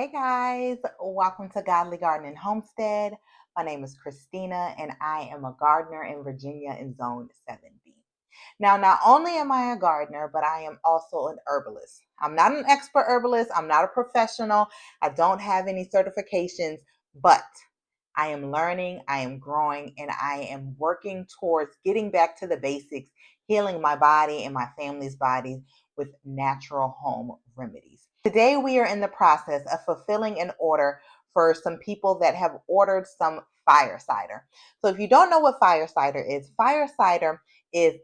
Hey guys, welcome to Godly Garden and Homestead. My name is Christina and I am a gardener in Virginia in Zone 7B. Now, not only am I a gardener, but I am also an herbalist. I'm not an expert herbalist, I'm not a professional, I don't have any certifications, but I am learning, I am growing, and I am working towards getting back to the basics, healing my body and my family's bodies with natural home remedies. Today, we are in the process of fulfilling an order for some people that have ordered some fire cider. So, if you don't know what fire cider is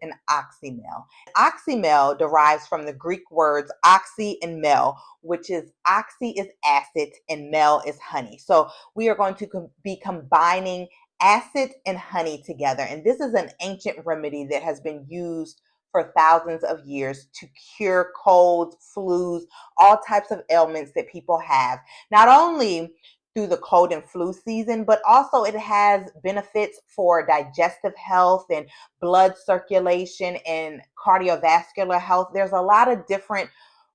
an oxymel. Oxymel derives from the Greek words oxy and mel, which is oxy is acid and mel is honey. So, we are going to be combining acid and honey together. And this is an ancient remedy that has been used for thousands of years to cure colds, flus, all types of ailments that people have. Not only through the cold and flu season, but also it has benefits for digestive health and blood circulation and cardiovascular health. There's a lot of different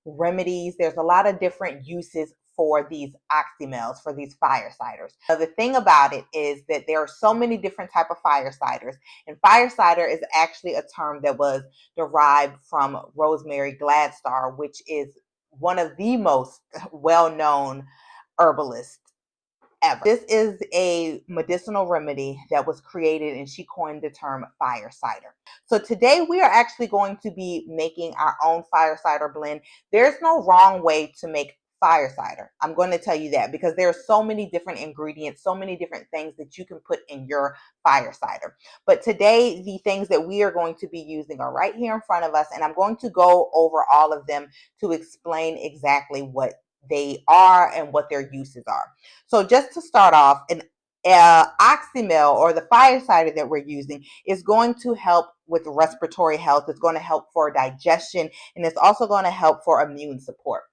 remedies. There's a lot of different uses for these oxymels, for these fire ciders. So the thing about it is that there are so many different type of fire ciders, and fire cider is actually a term that was derived from Rosemary Gladstar, which is one of the most well-known herbalists ever. This is a medicinal remedy that was created, and she coined the term fire cider. So today we are actually going to be making our own fire cider blend. There's no wrong way to make fire cider. I'm going to tell you that because there are so many different ingredients, so many different things that you can put in your fire cider. But today, the things that we are going to be using are right here in front of us, and I'm going to go over all of them to explain exactly what they are and what their uses are. So just to start off, an oxymel, or the fire cider that we're using, is going to help with respiratory health. It's going to help for digestion, and it's also going to help for immune support.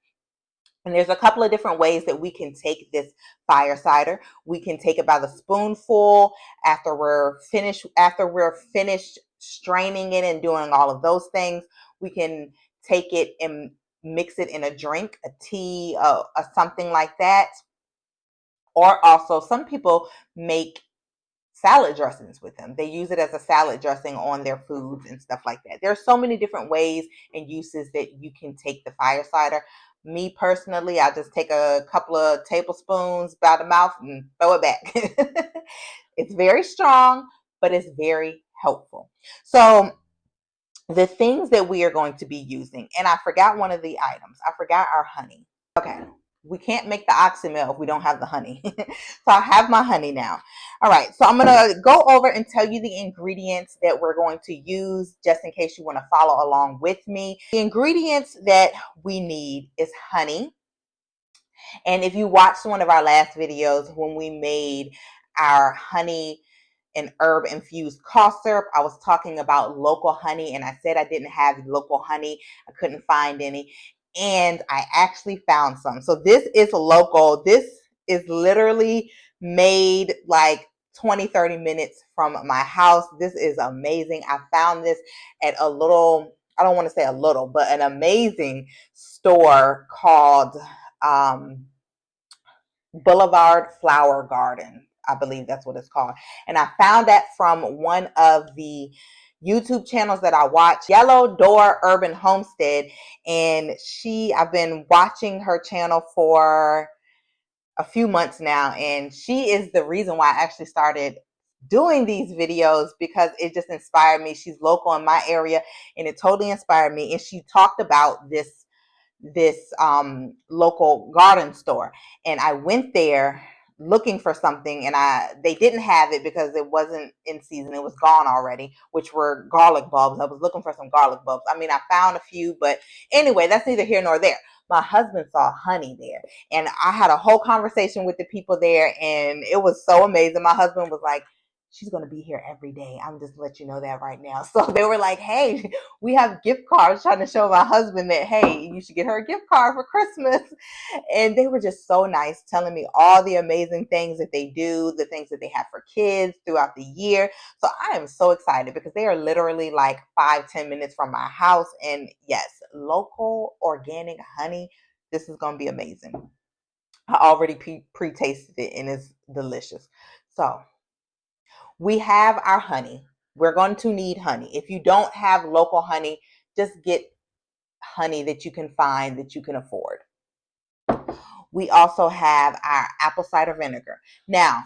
And there's a couple of different ways that we can take this fire cider. We can take about a spoonful after we're finished straining it and doing all of those things. We can take it and mix it in a drink, a tea, something like that. Or also, some people make salad dressings with them. They use it as a salad dressing on their foods and stuff like that. There's so many different ways and uses that you can take the fire cider. Me personally, I just take a couple of tablespoons by the mouth and throw it back. It's very strong, but it's very helpful. So the things that we are going to be using, and I forgot one of the items. I forgot our honey. Okay, we can't make the oxymel if we don't have the honey. So I have my honey now. All right, so I'm going to go over and tell you the ingredients that we're going to use just in case you want to follow along with me. The ingredients that we need is honey. And if you watched one of our last videos when we made our honey and herb infused cough syrup, I was talking about local honey, and I said I didn't have local honey. I couldn't find any, and I actually found some. So this is local. This is literally made like 20-30 minutes from my house. This is amazing. I found this at a little, I don't want to say a little, but an amazing store called Boulevard Flower Garden. I believe that's what it's called. And I found that from one of the YouTube channels that I watch, Yellow Door Urban Homestead. And I've been watching her channel for a few months now. And she is the reason why I actually started doing these videos, because it just inspired me. She's local in my area and it totally inspired me. And she talked about this local garden store, and I went there looking for something, and they didn't have it because it wasn't in season. It was gone already, which were garlic bulbs. I was looking for some garlic bulbs. I mean, I found a few, but anyway, that's neither here nor there. My husband saw honey there, and I had a whole conversation with the people there, and it was so amazing. My husband was like, she's going to be here every day. I'm just let you know that right now. So they were like, hey, we have gift cards, trying to show my husband that, hey, you should get her a gift card for Christmas. And they were just so nice, telling me all the amazing things that they do, the things that they have for kids throughout the year. So I am so excited because they are literally like 5-10 minutes from my house. And yes, local organic honey. This is going to be amazing. I already pre-tasted it and it's delicious. So we have our honey. We're going to need honey. If you don't have local honey, just get honey that you can find that you can afford. We also have our apple cider vinegar. Now,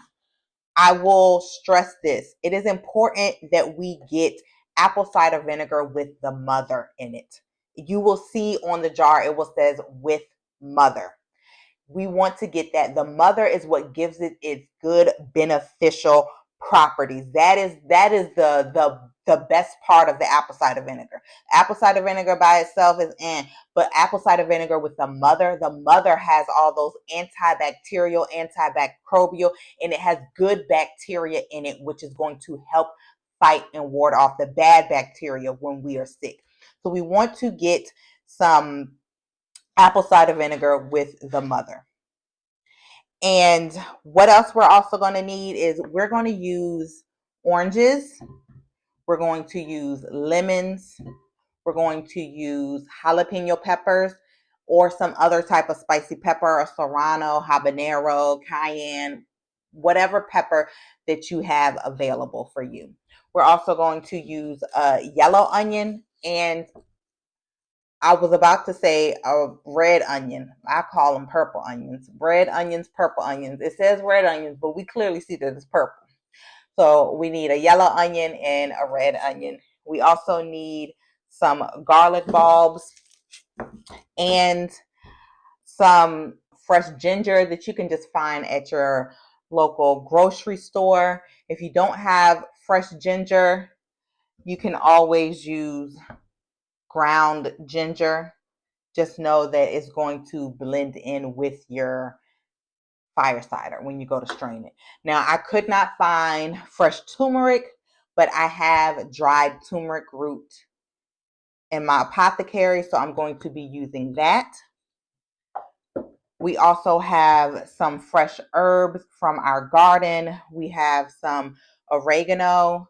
I will stress this. It is important that we get apple cider vinegar with the mother in it. You will see on the jar, it will says with mother. We want to get that. The mother is what gives it its good beneficial properties. That is the best part of the apple cider vinegar. Apple cider vinegar by itself is but apple cider vinegar with the mother has all those antibacterial, antimicrobial, and it has good bacteria in it, which is going to help fight and ward off the bad bacteria when we are sick. So we want to get some apple cider vinegar with the mother. And what else we're also going to need is we're going to use oranges. We're going to use lemons. We're going to use jalapeno peppers or some other type of spicy pepper, or serrano, habanero, cayenne, whatever pepper that you have available for you. We're also going to use a yellow onion, and I was about to say a red onion. I call them purple onions. Red onions, purple onions. It says red onions, but we clearly see that it's purple. So we need a yellow onion and a red onion. We also need some garlic bulbs and some fresh ginger that you can just find at your local grocery store. If you don't have fresh ginger, you can always use ground ginger. Just know that it's going to blend in with your fire cider when you go to strain it. Now, I could not find fresh turmeric, but I have dried turmeric root in my apothecary, so I'm going to be using that. We also have some fresh herbs from our garden. We have some oregano,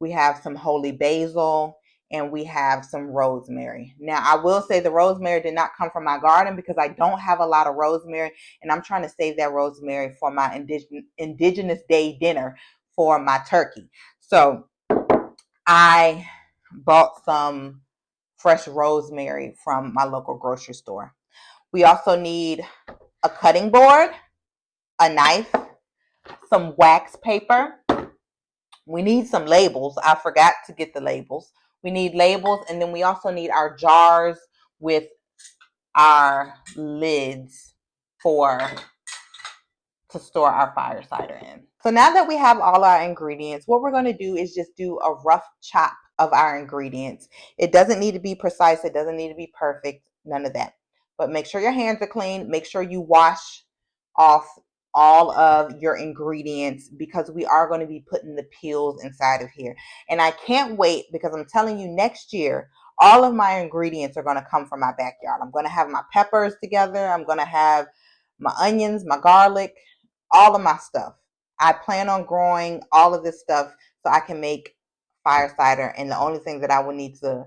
we have some holy basil, and we have some rosemary. Now, I will say the rosemary did not come from my garden because I don't have a lot of rosemary, and I'm trying to save that rosemary for my Indigenous Day dinner for my turkey. So I bought some fresh rosemary from my local grocery store. We also need a cutting board, a knife, some wax paper. We need some labels. I forgot to get the labels. We need labels, and then we also need our jars with our lids to store our fire cider in. So now that we have all our ingredients, what we're going to do is just do a rough chop of our ingredients. It doesn't need to be precise. It doesn't need to be perfect. None of that. But make sure your hands are clean. Make sure you wash off all of your ingredients because we are going to be putting the peels inside of here. And I can't wait because I'm telling you, next year, all of my ingredients are going to come from my backyard. I'm going to have my peppers together. I'm going to have my onions, my garlic, all of my stuff. I plan on growing all of this stuff so I can make fire cider. And the only thing that I will need to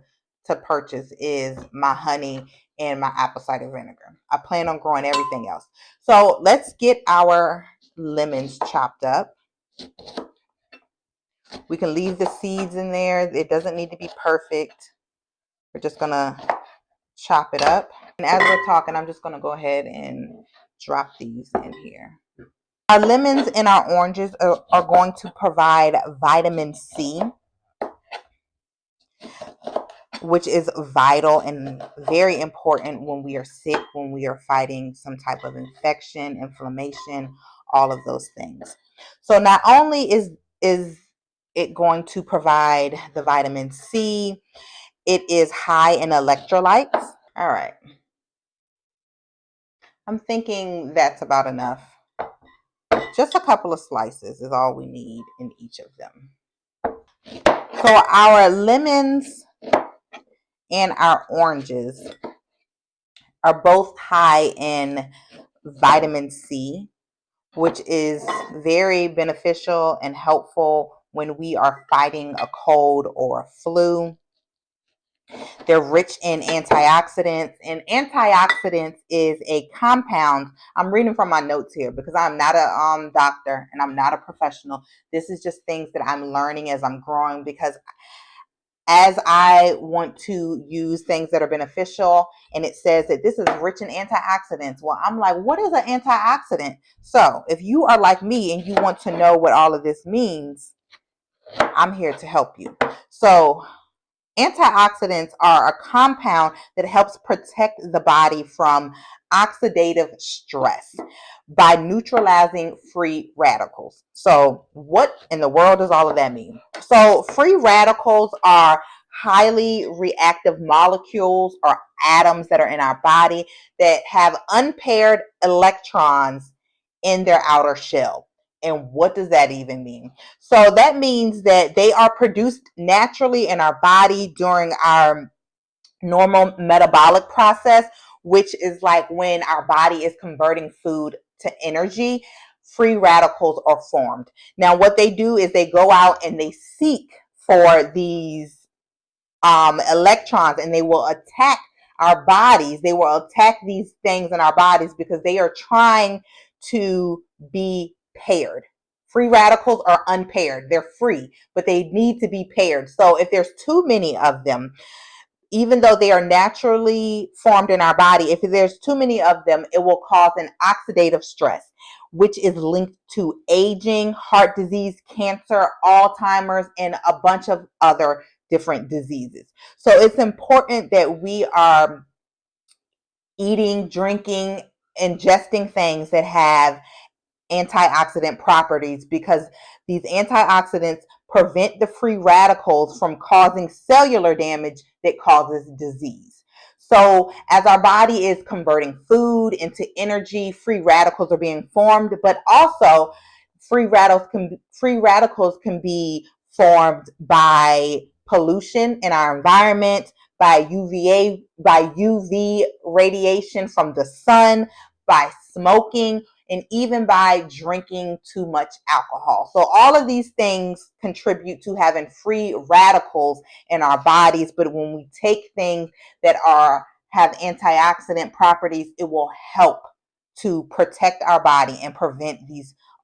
purchase is my honey and my apple cider vinegar. I plan on growing everything else. So let's get our lemons chopped up. We can leave the seeds in there. It doesn't need to be perfect. We're just going to chop it up. And as we're talking, I'm just going to go ahead and drop these in here. Our lemons and our oranges are going to provide vitamin C, which is vital and very important when we are sick, when we are fighting some type of infection, inflammation, all of those things. So not only is it going to provide the vitamin C, it is high in electrolytes. All right. I'm thinking that's about enough. Just a couple of slices is all we need in each of them. So our lemons and our oranges are both high in vitamin C, which is very beneficial and helpful when we are fighting a cold or a flu. They're rich in antioxidants, and antioxidants is a compound. I'm reading from my notes here because I'm not a doctor and I'm not a professional. This is just things that I'm learning as I'm growing, because as I want to use things that are beneficial, and it says that this is rich in antioxidants. Well, I'm like, what is an antioxidant? So if you are like me and you want to know what all of this means, I'm here to help you. So antioxidants are a compound that helps protect the body from oxidative stress by neutralizing free radicals. So, what in the world does all of that mean? So, free radicals are highly reactive molecules or atoms that are in our body that have unpaired electrons in their outer shell. And what does that even mean? So that means that they are produced naturally in our body during our normal metabolic process, which is like when our body is converting food to energy. Free radicals are formed. Now, what they do is they go out and they seek for these electrons, and they will attack our bodies. They will attack these things in our bodies because they are trying to be paired. Free radicals are unpaired. They're free, but they need to be paired. So if there's too many of them, even though they are naturally formed in our body, if there's too many of them, it will cause an oxidative stress, which is linked to aging, heart disease, cancer, Alzheimer's, and a bunch of other different diseases. So it's important that we are eating, drinking, ingesting things that have antioxidant properties, because these antioxidants prevent the free radicals from causing cellular damage that causes disease. So as our body is converting food into energy, free radicals are being formed, but also free radicals can be formed by pollution in our environment, by UV radiation from the sun, by smoking, and even by drinking too much alcohol. So all of these things contribute to having free radicals in our bodies. But when we take things that have antioxidant properties, it will help to protect our body and prevent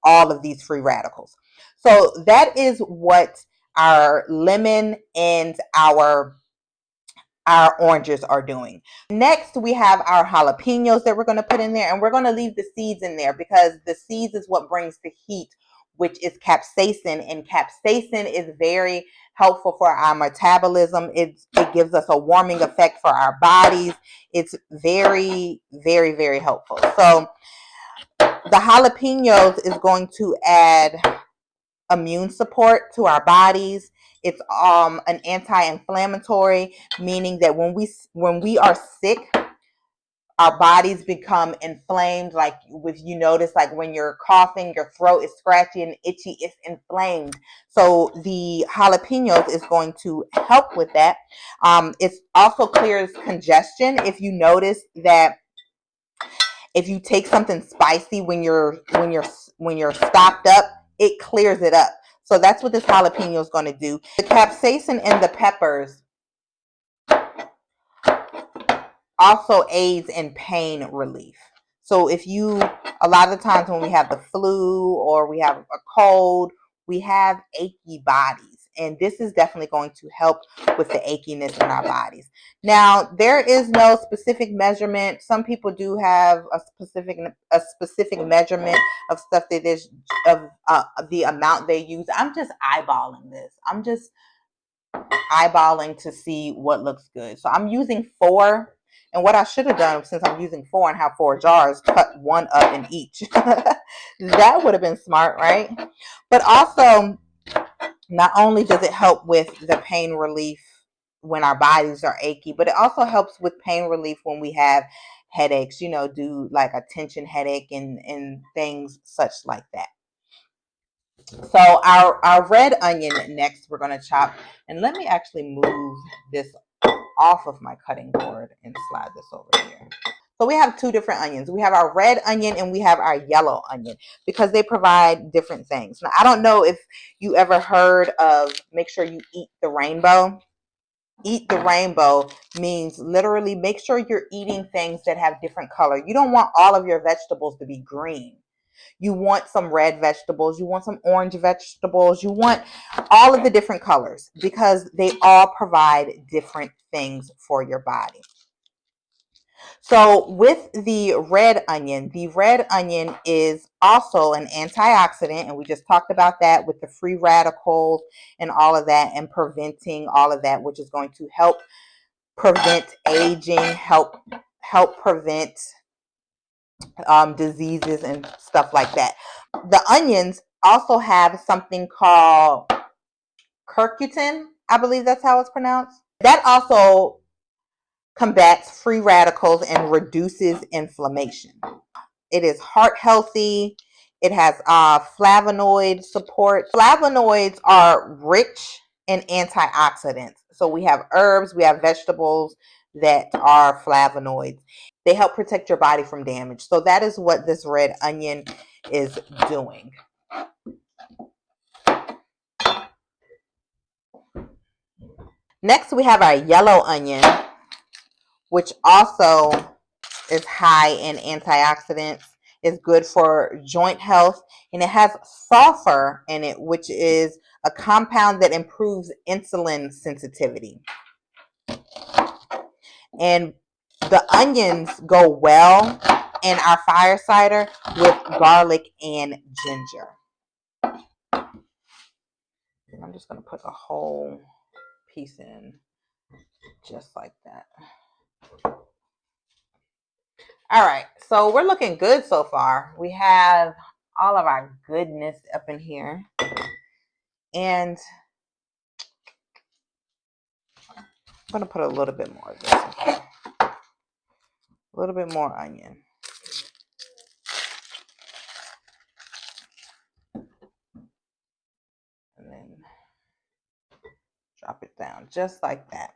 all of these free radicals. So that is what our lemon and our oranges are doing. Next, we have our jalapenos that we're going to put in there, and we're going to leave the seeds in there because the seeds is what brings the heat, which is capsaicin, and capsaicin is very helpful for our metabolism. It gives us a warming effect for our bodies. It's very, very, very helpful. So the jalapenos is going to add immune support to our bodies. It's an anti-inflammatory, meaning that when we are sick, our bodies become inflamed. Like if you notice, like when you're coughing, your throat is scratchy and itchy, it's inflamed. So the jalapenos is going to help with that. It also clears congestion. If you notice that if you take something spicy when you're stopped up, it clears it up. So that's what this jalapeno is going to do. The capsaicin in the peppers also aids in pain relief. So a lot of the times when we have the flu or we have a cold, we have achy bodies. And this is definitely going to help with the achiness in our bodies. Now, there is no specific measurement. Some people do have a specific measurement of stuff that is of the amount they use. I'm just eyeballing this. I'm just eyeballing to see what looks good. So I'm using 4. And what I should have done, since I'm using 4 and have 4 jars, cut 1 up in each. That would have been smart, right? But also, not only does it help with the pain relief when our bodies are achy, but it also helps with pain relief when we have headaches, do like a tension headache and things such like that. So our red onion next we're going to chop. And let me actually move this off of my cutting board and slide this over here. So we have 2 different onions. We have our red onion and we have our yellow onion because they provide different things. Now, I don't know if you ever heard of make sure you eat the rainbow. eat the rainbow means literally make sure you're eating things that have different color. You don't want all of your vegetables to be green. You want some red vegetables. You want some orange vegetables. You want all of the different colors because they all provide different things for your body. So with the red onion is also an antioxidant, and we just talked about that with the free radicals and all of that, and preventing all of that, which is going to help prevent aging, help prevent diseases and stuff like that. The onions also have something called curcumin. I believe that's how it's pronounced. That also combats free radicals and reduces inflammation. It is heart healthy. It has flavonoid support. Flavonoids are rich in antioxidants. So we have herbs, we have vegetables that are flavonoids. They help protect your body from damage. So that is what this red onion is doing. Next, we have our yellow onion, which also is high in antioxidants. It's good for joint health, and it has sulfur in it, which is a compound that improves insulin sensitivity. And the onions go well in our fire cider with garlic and ginger. I'm just going to put a whole piece in just like that. All right, so we're looking good so far. We have all of our goodness up in here. And I'm going to put a little bit more of this in here. A little bit more onion. And then drop it down just like that.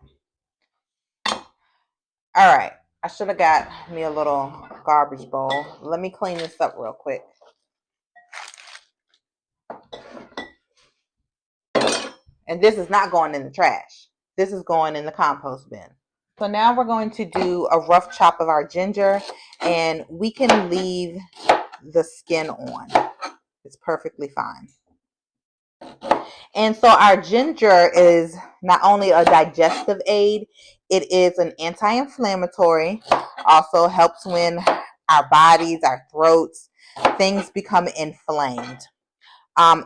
All right, I should have got me a little garbage bowl. Let me clean this up real quick. And this is not going in the trash. This is going in the compost bin. So now we're going to do a rough chop of our ginger, and we can leave the skin on. It's perfectly fine. And so our ginger is not only a digestive aid, it is an anti-inflammatory. Also helps when our bodies, our throats, things become inflamed.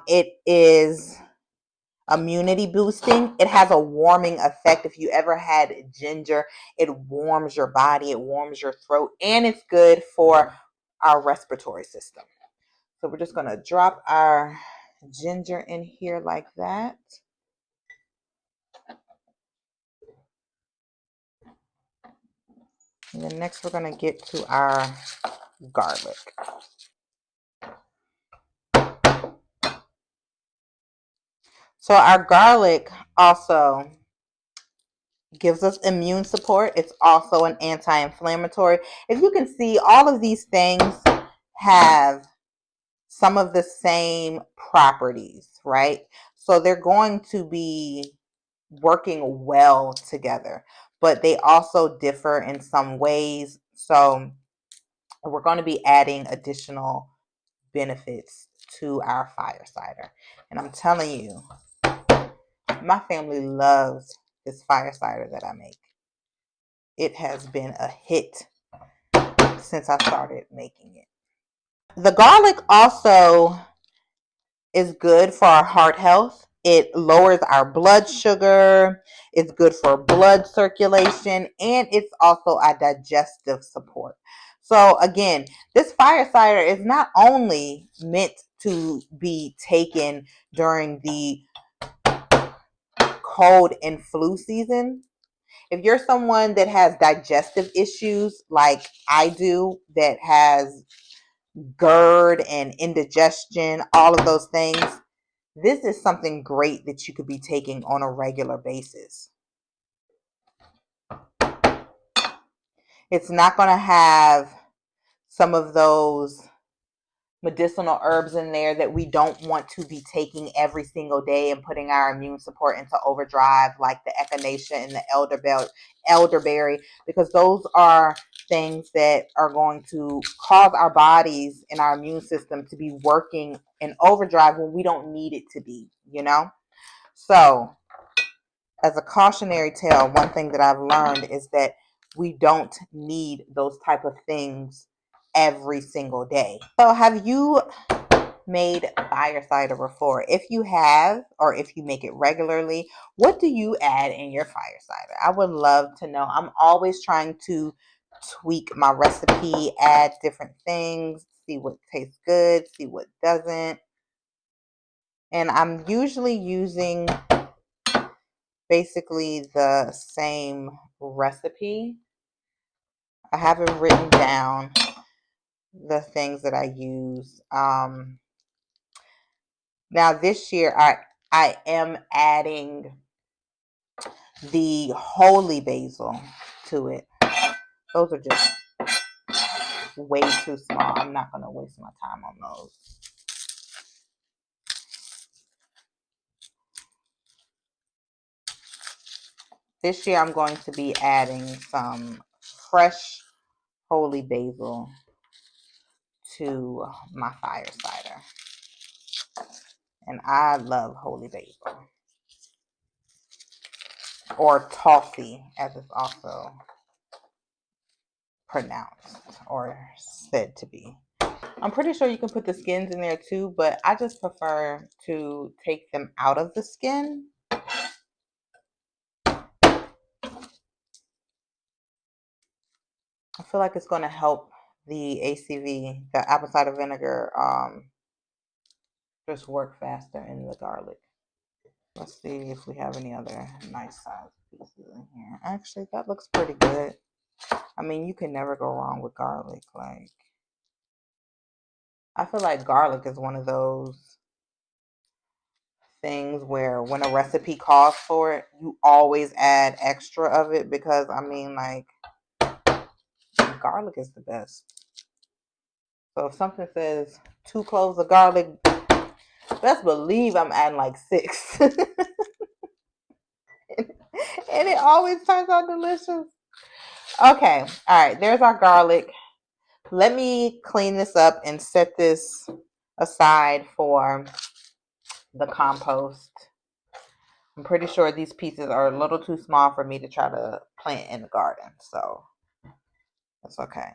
It is immunity boosting. It has a warming effect. If you ever had ginger, it warms your body, it warms your throat, and it's good for our respiratory system. So we're just going to drop our ginger in here like that. And then next we're going to get to our garlic. So our garlic also gives us immune support. It's also an anti-inflammatory. If you can see, all of these things have some of the same properties, right? So they're going to be working well together, but they also differ in some ways. So we're going to be adding additional benefits to our fire cider. And I'm telling you, my family loves this fire cider that I make. It has been a hit since I started making it. The garlic also is good for our heart health. It lowers our blood sugar. It's good for blood circulation, and it's also a digestive support. So again, this fire cider is not only meant to be taken during the cold and flu season. If you're someone that has digestive issues like I do, that has GERD and indigestion, all of those things, this is something great that you could be taking on a regular basis. It's not going to have some of those medicinal herbs in there that we don't want to be taking every single day and putting our immune support into overdrive, like the echinacea and the elderberry, because those are things that are going to cause our bodies and our immune system to be working in overdrive when we don't need it to be, you know? So, as a cautionary tale, one thing that I've learned is that we don't need those type of things every single day. So have you made fire cider before? If you have, or if you make it regularly, what do you add in your fire cider? I would love to know. I'm always trying to tweak my recipe, add different things, see what tastes good, see what doesn't. And I'm usually using basically the same recipe. I haven't written down the things that I use. Now this year I am adding the holy basil to it. Those are just way too small. I'm not going to waste my time on those. This year I'm going to be adding some fresh holy basil to my fire cider. And I love holy basil. Or toffee, as it's also pronounced or said to be. I'm pretty sure you can put the skins in there too, but I just prefer to take them out of the skin. I feel like it's going to help the ACV, the apple cider vinegar, just work faster in the garlic. Let's see if we have any other nice size pieces in here. Actually, that looks pretty good. I mean, you can never go wrong with garlic. Like, I feel like garlic is one of those things where when a recipe calls for it, you always add extra of it because, I mean, like, garlic is the best. So if something says 2 cloves of garlic, best believe I'm adding like 6. And it always turns out delicious. Okay, all right, there's our garlic. Let me clean this up and set this aside for the compost. I'm pretty sure these pieces are a little too small for me to try to plant in the garden, so that's okay.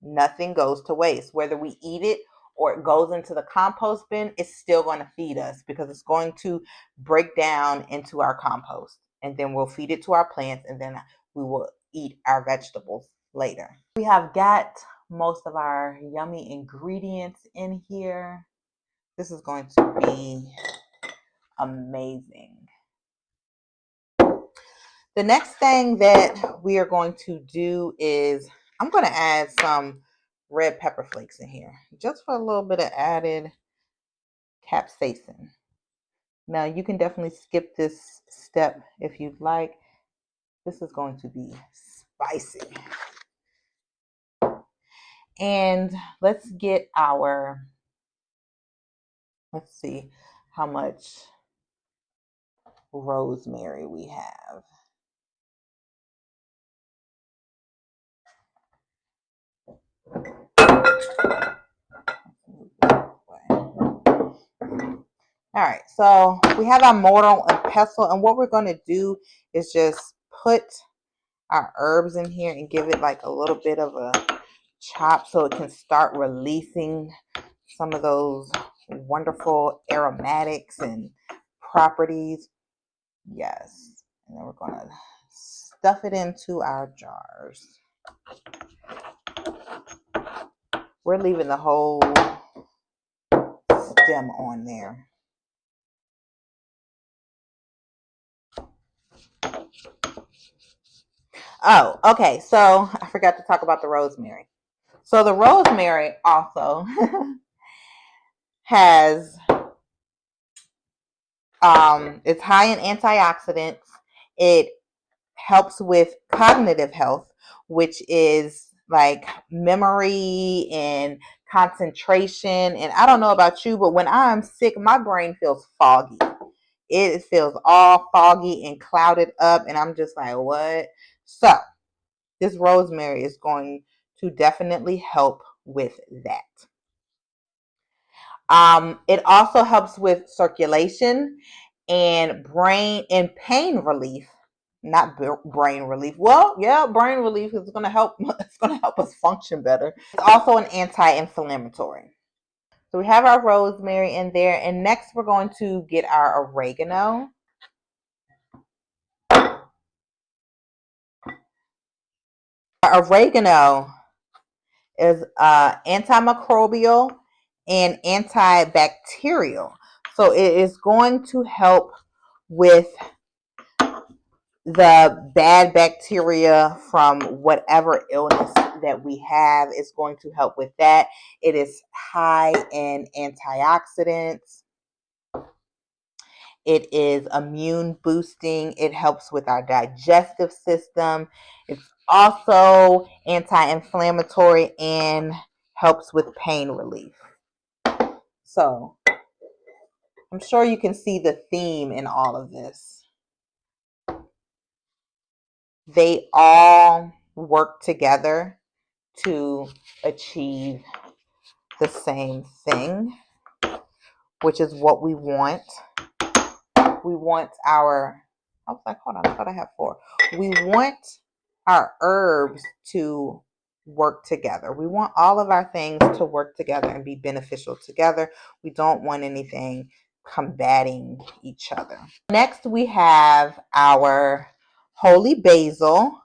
Nothing goes to waste. Whether we eat it or it goes into the compost bin, it's still going to feed us because it's going to break down into our compost. And then we'll feed it to our plants, and then we will eat our vegetables later. We have got most of our yummy ingredients in here. This is going to be amazing. The next thing that we are going to do is I'm going to add some red pepper flakes in here just for a little bit of added capsaicin. Now you can definitely skip this step if you'd like. This is going to be spicy. And let's get our, let's see how much rosemary we have. All right, so we have our mortar and pestle, and what we're going to do is just put our herbs in here and give it like a little bit of a chop so it can start releasing some of those wonderful aromatics and properties. Yes, and then we're going to stuff it into our jars. We're leaving the whole stem on there. Oh, okay. So I forgot to talk about the rosemary. So the rosemary also has, it's high in antioxidants. It helps with cognitive health, which is like memory and concentration. And I don't know about you, but when I'm sick, my brain feels foggy. It feels all foggy and clouded up, and I'm just like, what? So this rosemary is going to definitely help with that. It also helps with circulation and brain and pain relief. Not brain relief. Well, yeah, brain relief is going to help. It's going to help us function better. It's also an anti-inflammatory. So we have our rosemary in there, and next we're going to get our oregano. Our oregano is antimicrobial and antibacterial. So it is going to help with the bad bacteria from whatever illness that we have. Is going to help with that. It is high in antioxidants. It is immune boosting. It helps with our digestive system. It's also anti-inflammatory and helps with pain relief. So I'm sure you can see the theme in all of this. They all work together to achieve the same thing, which is what we want. We want our, I was like, hold on, I thought I had 4. We want our herbs to work together. We want all of our things to work together and be beneficial together. We don't want anything combating each other. Next, we have our holy basil,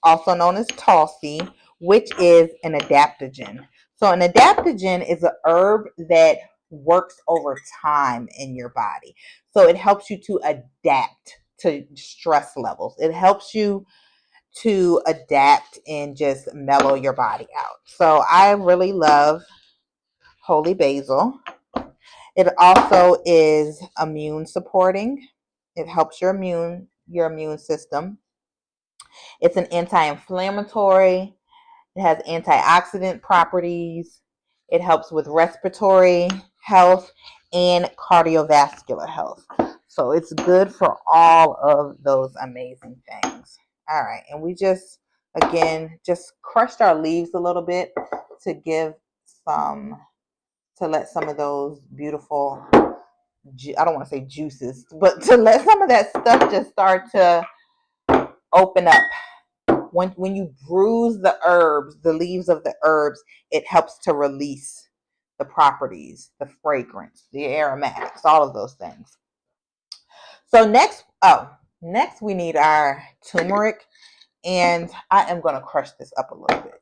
also known as Tulsi, which is an adaptogen. So an adaptogen is a herb that works over time in your body. So it helps you to adapt to stress levels. It helps you to adapt and just mellow your body out. So I really love holy basil. It also is immune supporting. It helps your immune system. It's an anti-inflammatory. It has antioxidant properties. It helps with respiratory health and cardiovascular health. So it's good for all of those amazing things. All right. And we just, again, just crushed our leaves a little bit to give some, to let some of those beautiful, I don't want to say juices, but to let some of that stuff just start to open up. When you bruise the herbs, the leaves of the herbs, it helps to release the properties, the fragrance, the aromatics, all of those things. So next we need our turmeric, and I am going to crush this up a little bit.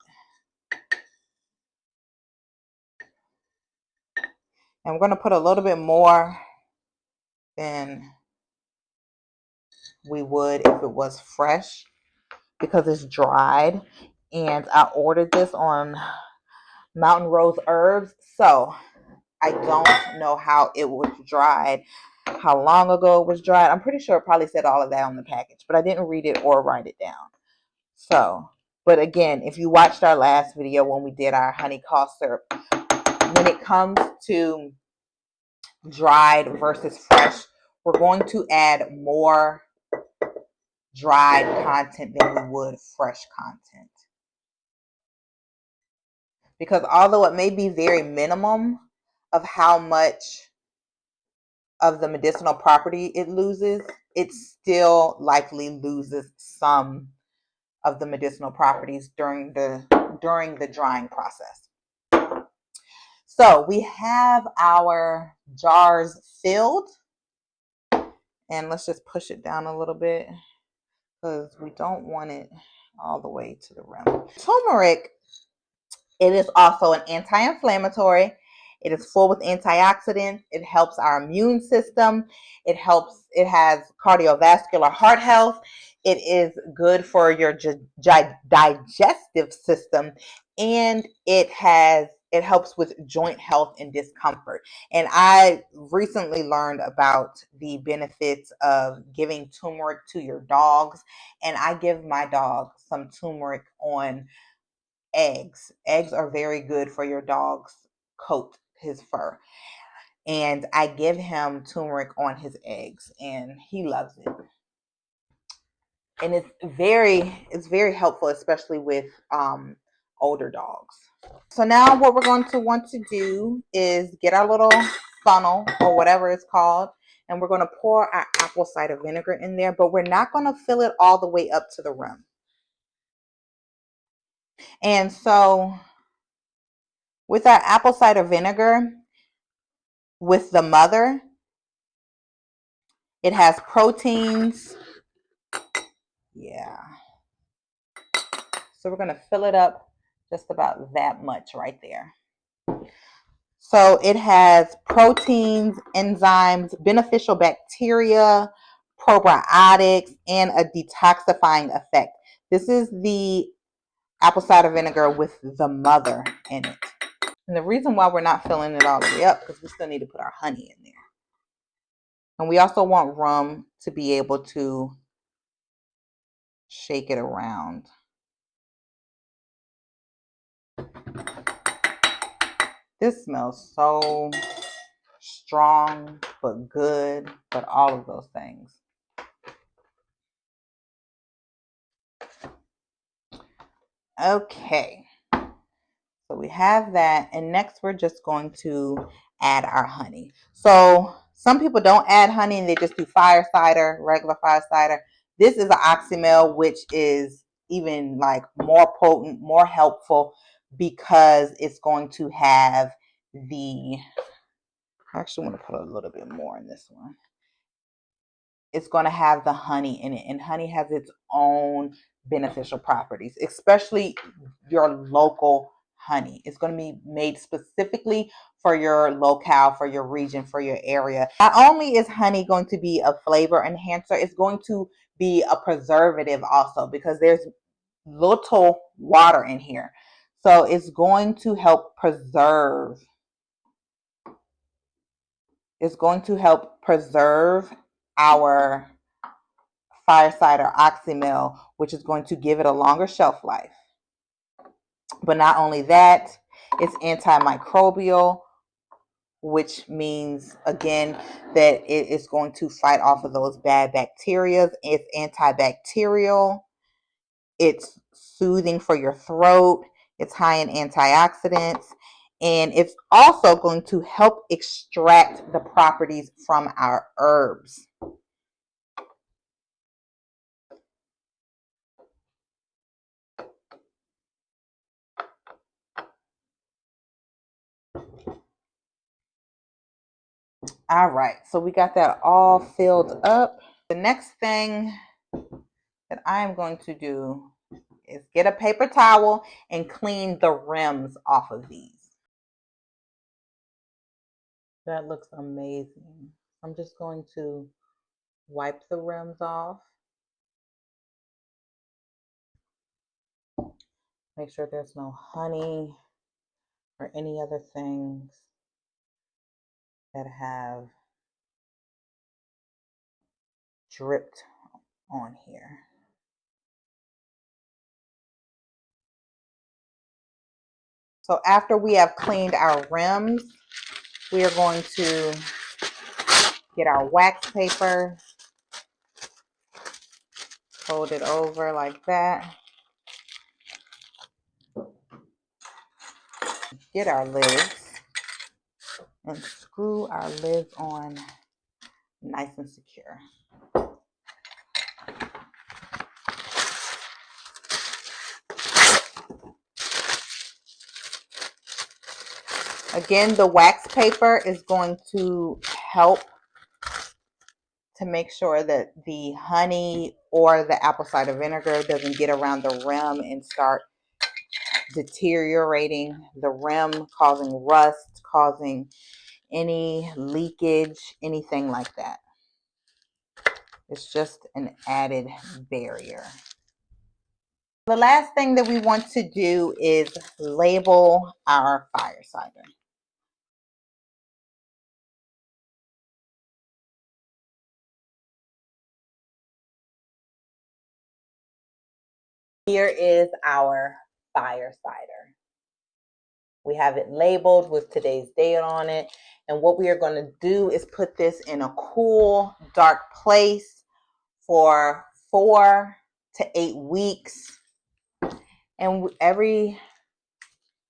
And I'm going to put a little bit more than we would if it was fresh because it's dried. And I ordered this on Mountain Rose Herbs. So I don't know how it was dried, how long ago it was dried. I'm pretty sure it probably said all of that on the package, but I didn't read it or write it down. So, but again, if you watched our last video when we did our honey cough syrup, when it comes to dried versus fresh, we're going to add more dried content than we would fresh content. Because although it may be very minimum of how much of the medicinal property it loses, it still likely loses some of the medicinal properties during the drying process. So we have our jars filled, and let's just push it down a little bit because we don't want it all the way to the rim. Turmeric, it is also an anti-inflammatory. It is full with antioxidants. It helps our immune system. It has cardiovascular heart health. It is good for your digestive system. And it helps with joint health and discomfort. And I recently learned about the benefits of giving turmeric to your dogs. And I give my dog some turmeric on eggs. Eggs are very good for your dog's coat, his fur. And I give him turmeric on his eggs, and he loves it. And it's very helpful, especially with older dogs. So now what we're going to want to do is get our little funnel or whatever it's called, and we're going to pour our apple cider vinegar in there, but we're not going to fill it all the way up to the rim. And so with our apple cider vinegar, with the mother, it has proteins. Yeah. So we're going to fill it up just about that much right there. So it has proteins, enzymes, beneficial bacteria, probiotics, and a detoxifying effect. This is the apple cider vinegar with the mother in it. And the reason why we're not filling it all the way up, because we still need to put our honey in there. And we also want rum to be able to shake it around. This smells so strong, but good, but all of those things. Okay, so we have that, and next we're just going to add our honey. So some people don't add honey and they just do fire cider, regular fire cider. This is an oxymel, which is even like more potent, more helpful, because it's going to have I actually want to put a little bit more in this one. It's going to have the honey in it, and honey has its own beneficial properties, especially your local honey. It's going to be made specifically for your locale, for your region, for your area. Not only is honey going to be a flavor enhancer, it's going to be a preservative also, because there's little water in here. So it's going to help preserve. It's going to help preserve our fire cider oxymel, which is going to give it a longer shelf life. But not only that, it's antimicrobial, which means, again, that it is going to fight off of those bad bacteria. It's antibacterial. It's soothing for your throat. It's high in antioxidants. And it's also going to help extract the properties from our herbs. All right, so we got that all filled up. The next thing that I am going to do is get a paper towel and clean the rims off of these. That looks amazing. I'm just going to wipe the rims off. Make sure there's no honey or any other things that have dripped on here. So after we have cleaned our rims, we are going to get our wax paper, fold it over like that. Get our lids and screw our lids on nice and secure. Again, the wax paper is going to help to make sure that the honey or the apple cider vinegar doesn't get around the rim and start deteriorating the rim, causing rust, causing any leakage, anything like that. It's just an added barrier. The last thing that we want to do is label our fire cider. Here is our fire cider. We have it labeled with today's date on it. And what we are going to do is put this in a cool, dark place for 4 to 8 weeks. And every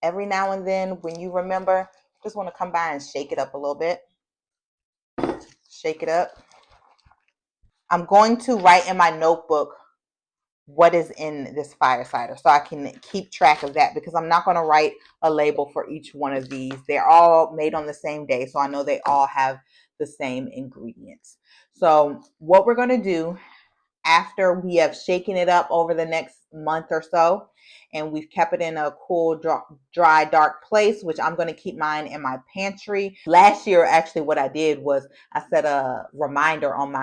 now and then, when you remember, just want to come by and shake it up a little bit. Shake it up. I'm going to write in my notebook what is in this fire cider so I can keep track of that, because I'm not going to write a label for each one of these. They're all made on the same day, so I know they all have the same ingredients. So what we're going to do after we have shaken it up over the next month or so, and we've kept it in a cool, dry, dark place, which I'm going to keep mine in my pantry. Last year, actually, what I did was I set a reminder on my,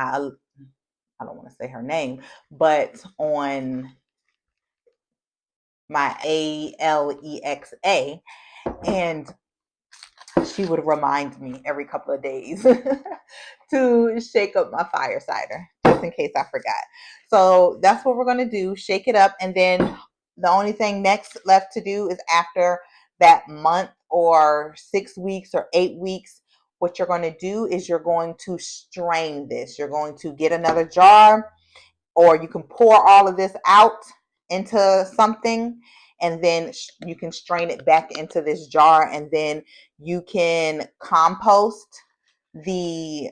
I don't want to say her name, but on my Alexa, and she would remind me every couple of days to shake up my fire cider, just in case I forgot. So that's what we're going to do, shake it up. And then the only thing next left to do is after that month or 6 weeks or 8 weeks, what you're going to do is you're going to strain this. You're going to get another jar, or you can pour all of this out into something, and then you can strain it back into this jar, and then you can compost the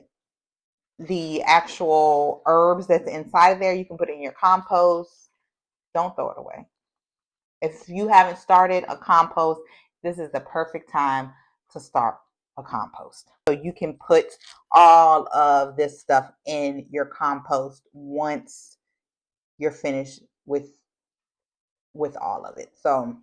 actual herbs that's inside of there. You can put it in your compost. Don't throw it away. If you haven't started a compost, this is the perfect time to start a compost. So you can put all of this stuff in your compost once you're finished with all of it. So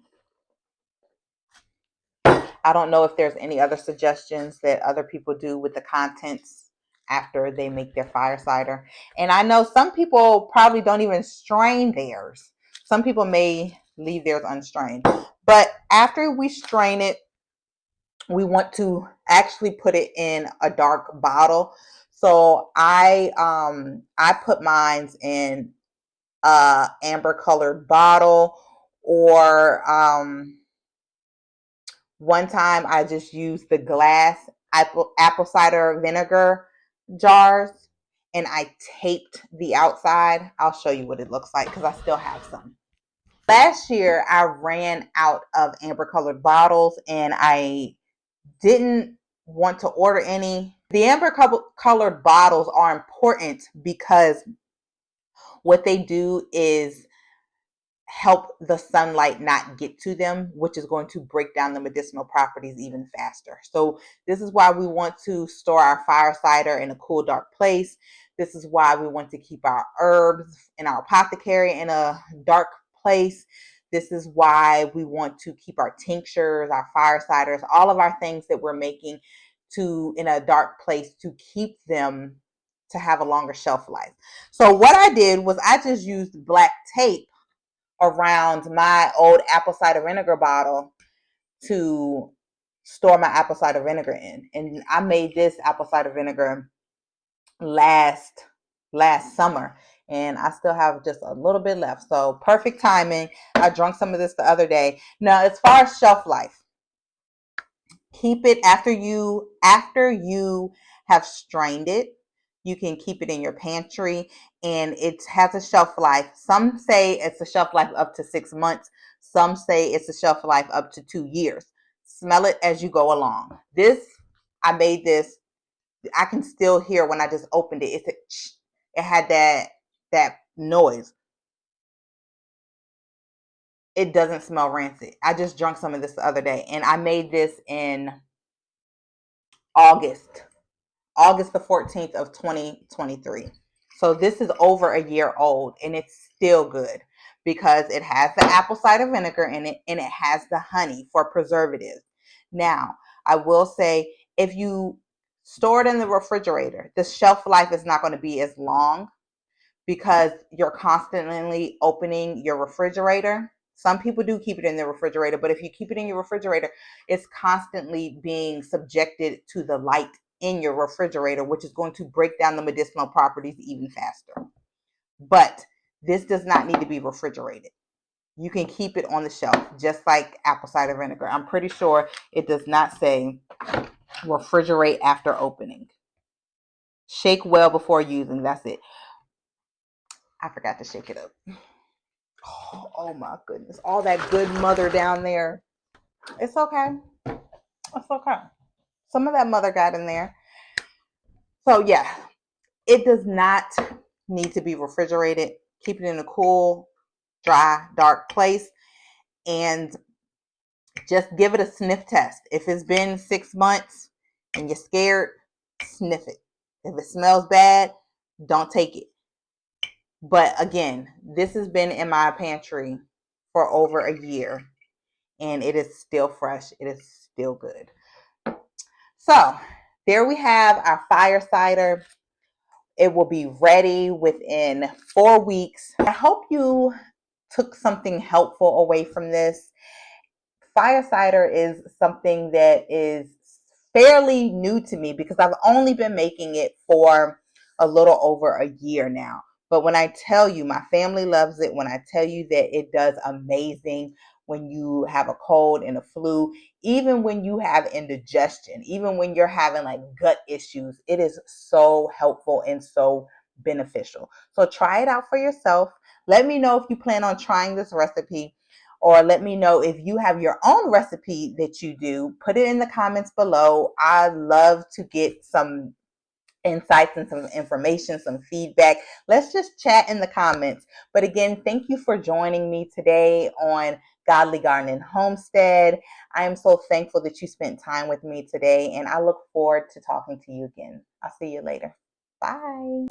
I don't know if there's any other suggestions that other people do with the contents after they make their fire cider. And I know some people probably don't even strain theirs. Some people may leave theirs unstrained. But after we strain it, we want to actually put it in a dark bottle. So I put mine in amber colored bottle, or one time I just used the glass apple cider vinegar jars, and I taped the outside. I'll show you what it looks like because I still have some. Last year I ran out of amber colored bottles, and I didn't want to order any. The amber colored bottles are important because what they do is help the sunlight not get to them, which is going to break down the medicinal properties even faster. So this is why we want to store our fire cider in a cool, dark place. This is why we want to keep our herbs in our apothecary in a dark place. This is why we want to keep our tinctures, our fire ciders, all of our things that we're making in a dark place to keep them to have a longer shelf life. So what I did was I just used black tape around my old apple cider vinegar bottle to store my apple cider vinegar in. And I made this apple cider vinegar last summer, and I still have just a little bit left. So perfect timing. I drank some of this the other day. Now, as far as shelf life, keep it after you have strained it. You can keep it in your pantry, and it has a shelf life. Some say it's a shelf life up to 6 months. Some say it's a shelf life up to 2 years. Smell it as you go along. I made this. I can still hear when I just opened it. It had that noise. It doesn't smell rancid. I just drank some of this the other day, and I made this in August the 14th of 2023. So this is over a year old, and it's still good because it has the apple cider vinegar in it, and it has the honey for preservatives. Now, I will say, if you store it in the refrigerator, the shelf life is not going to be as long because you're constantly opening your refrigerator. Some people do keep it in the refrigerator, but if you keep it in your refrigerator, it's constantly being subjected to the light in your refrigerator, which is going to break down the medicinal properties even faster. But this does not need to be refrigerated. you can keep it on the shelf, just like apple cider vinegar. I'm pretty sure it does not say refrigerate after opening. Shake well before using. That's it. I forgot to shake it up. Oh my goodness. All that good mother down there. It's okay. It's okay. Some of that mother got in there. So yeah, it does not need to be refrigerated. Keep it in a cool, dry, dark place. And just give it a sniff test. If it's been 6 months and you're scared, sniff it. If it smells bad, don't take it. But again, this has been in my pantry for over a year and it is still fresh. It is still good. So there we have our fire cider. It will be ready within 4 weeks. I hope you took something helpful away from this. Fire cider is something that is fairly new to me because I've only been making it for a little over a year now. But when I tell you, my family loves it. When I tell you that it does amazing when you have a cold and a flu, even when you have indigestion, even when you're having like gut issues, it is so helpful and so beneficial. So try it out for yourself. Let me know if you plan on trying this recipe, or let me know if you have your own recipe that you do. Put it in the comments below. I love to get some insights and some information, some feedback. Let's just chat in the comments. But again, thank you for joining me today on Godly Garden and Homestead. I am so thankful that you spent time with me today, and I look forward to talking to you again. I'll see you later. Bye.